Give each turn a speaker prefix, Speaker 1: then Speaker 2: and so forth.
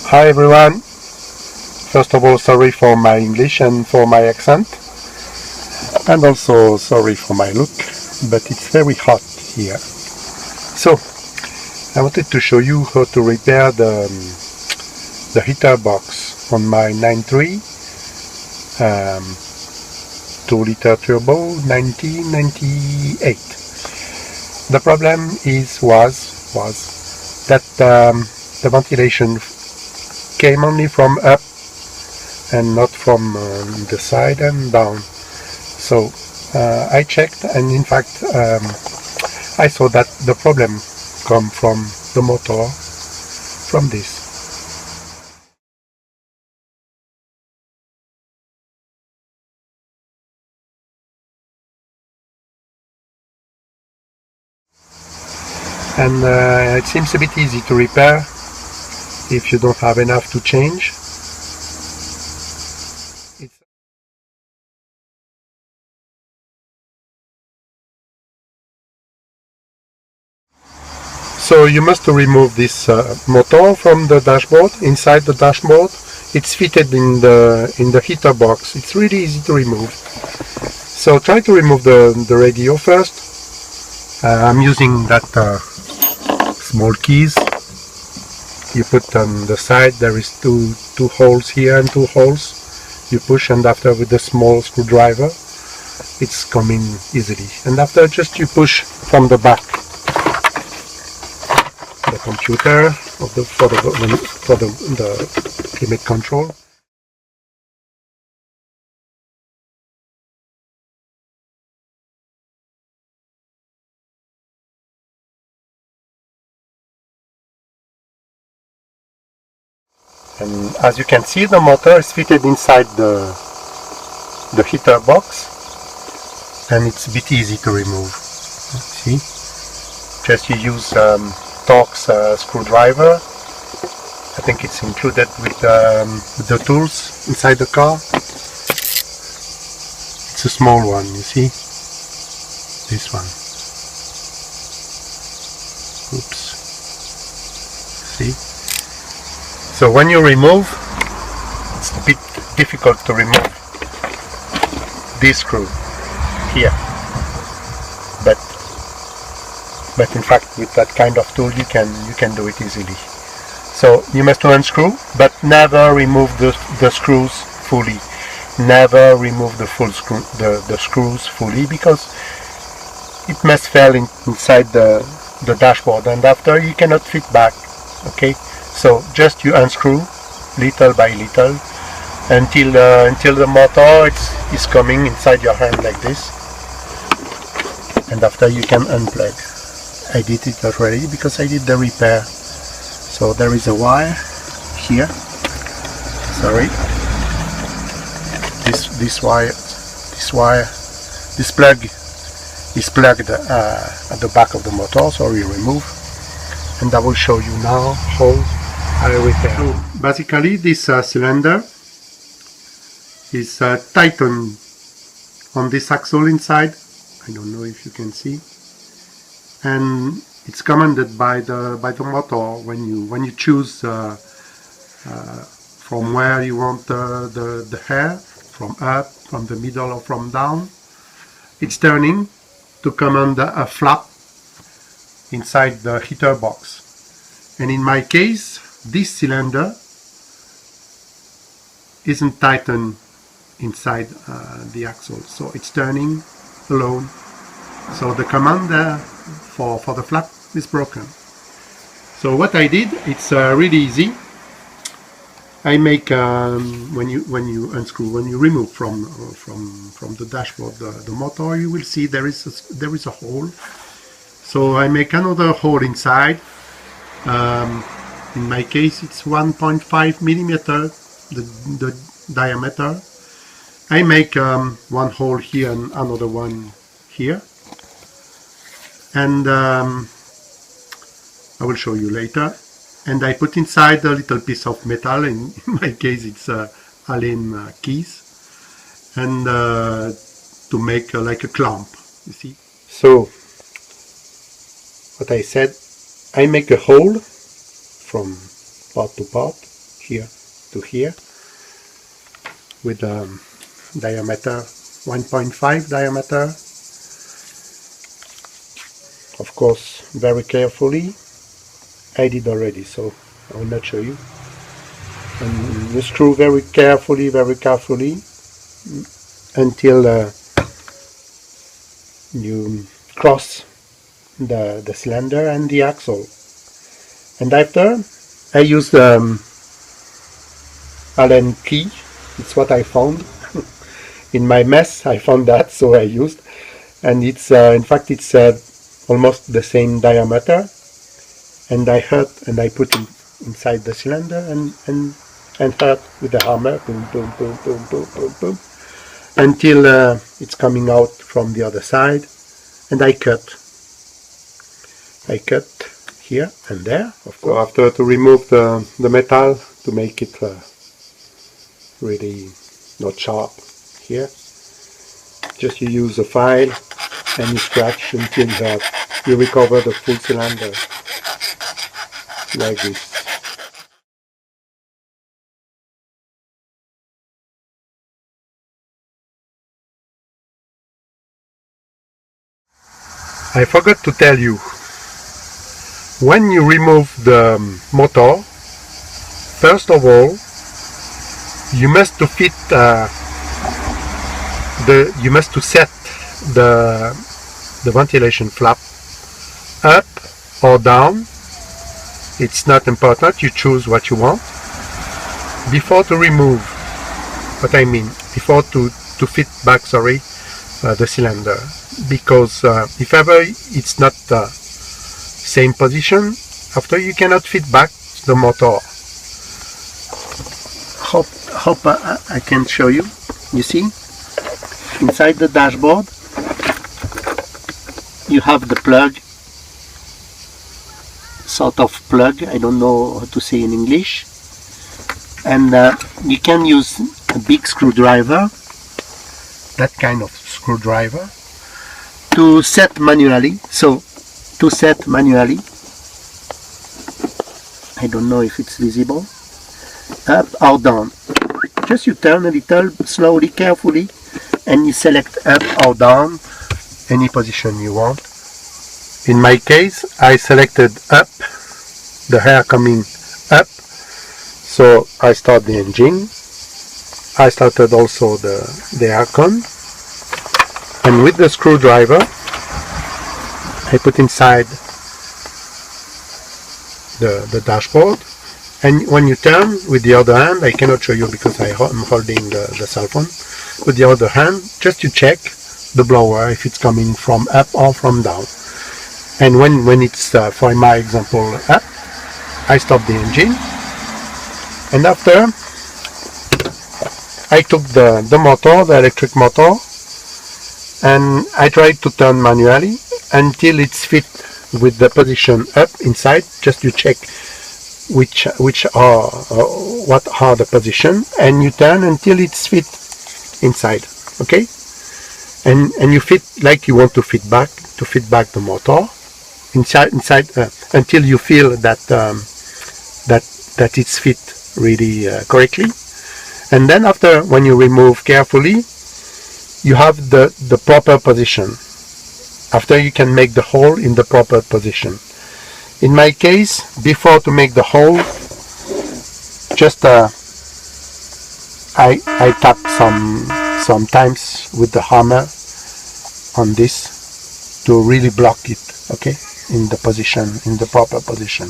Speaker 1: Hi everyone. First of all, sorry for my English and for my accent, and also sorry for my look, but it's very hot here. So I wanted to show you how to repair the heater box on my 9.3 2-liter turbo 1998. The problem was that the ventilation came only from up and not from the side and down. So I checked, and in fact I saw that the problem come from the motor, from this. And it seems a bit easy to repair if you don't have enough to change. So you must remove this motor from the dashboard. Inside the dashboard, it's fitted in the heater box. It's really easy to remove. So try to remove the radio first. I'm using that small keys. You put on the side. There is two holes here and two holes. You push, and after with the small screwdriver, it's coming easily. And after, just you push from the back. The computer for the climate control. And as you can see, the motor is fitted inside the heater box, and it's a bit easy to remove. See, just you use Torx screwdriver. I think it's included with the tools inside the car. It's a small one, you see, this one. Oops. See? So when you remove, it's a bit difficult to remove this screw here, but in fact with that kind of tool you can do it easily. So you must unscrew, but never remove the screws fully. Never remove the screws fully, because it must fall inside the dashboard, and after you cannot fit back. Okay, so just you unscrew little by little until the motor is coming inside your hand like this, and after you can unplug. I did it already because I did the repair. So there is a wire here. Sorry. This plug is plugged at the back of the motor, so we remove, and I will show you now how I repair. So basically this cylinder is tightened on this axle inside. I don't know if you can see, and it's commanded by the motor when you choose from where you want the air, from up, from the middle, or from down. It's turning to command a flap inside the heater box. And in my case, this cylinder isn't tightened inside the axle, so it's turning alone. So the command for the flap is broken. So what I did, it's really easy. I make when you remove from the dashboard the motor, you will see there is a hole. So I make another hole inside. In my case, it's 1.5 millimeter the diameter. I make one hole here and another one here, and I will show you later. And I put inside a little piece of metal. In my case, it's Allen keys, and to make like a clamp. You see. So what I said, I make a hole from part to part here to here with diameter 1.5 diameter. Of course, very carefully. I did already, so I will not show you. And you screw very carefully until you cross the cylinder and the axle. And after, I used Allen key. It's what I found in my mess. I found that, so I used, and it's in fact it's almost the same diameter. And I hurt and I put it inside the cylinder and hurt with the hammer, boom, boom, boom, boom, boom, boom, boom, until it's coming out from the other side. And I cut here and there, of course. After, to remove the metal, to make it really not sharp here, just you use a file and you scratch until you recover the full cylinder, like this. I forgot to tell you, when you remove the motor, first of all, you must to fit you must to set the ventilation flap up or down. It's not important, you choose what you want before to remove, before to fit back, the cylinder, because if ever it's not the same position, after you cannot fit back the motor. Hope I can show you. You see, inside the dashboard you have the plug, sort of plug, I don't know how to say in English, and you can use a big screwdriver, that kind of screwdriver, to set manually. So to set manually, I don't know if it's visible, up or down. Just you turn a little, slowly, carefully, and you select up or down, any position you want. In my case, I selected up, the air coming up, so I start the engine. I started also the aircon, and with the screwdriver I put inside the dashboard, and when you turn with the other hand, I cannot show you because I'm holding the cell phone, with the other hand, just to check the blower if it's coming from up or from down. And when it's for my example up, I stop the engine, and after I took the motor, the electric motor, and I tried to turn manually until it's fit with the position up inside, just to check which are what are the position, and you turn until it's fit inside, okay? And you fit like you want to fit back the motor inside until you feel that that it's fit really correctly. And then after, when you remove carefully, you have the proper position. After, you can make the hole in the proper position. In my case, before to make the hole, just I tap sometimes with the hammer on this to really block it, okay, in the position, in the proper position.